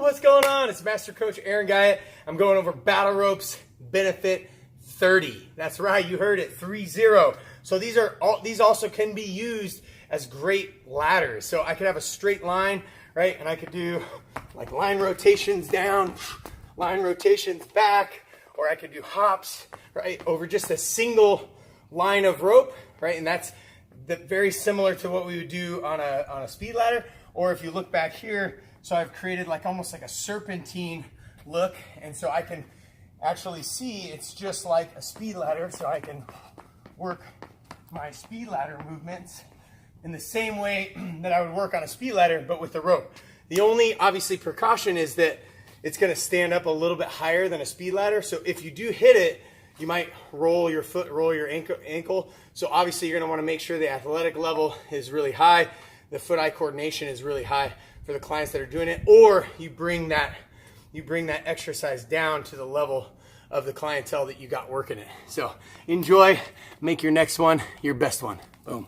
what's going on? It's Master Coach Aaron Guyett. I'm going over battle ropes benefit 30. That's right, you heard it, 3-0. So these also can be used as great ladders. So I could have a straight line, right? And I could do like line rotations down, line rotations back, or I could do hops, right, over just a single line of rope, right? And that's very similar to what we would do on a speed ladder. Or if you look back here, so I've created like almost like a serpentine look, and so I can actually see it's just like a speed ladder, so I can work my speed ladder movements in the same way that I would work on a speed ladder, but with the rope. The only obviously precaution is that it's going to stand up a little bit higher than a speed ladder, so if you do hit it, you might roll your foot, roll your ankle. So obviously you're going to want to make sure the athletic level is really high, the foot-eye coordination is really high for the clients that are doing it, or you bring that exercise down to the level of the clientele that you got working it. So enjoy, make your next one your best one. Boom.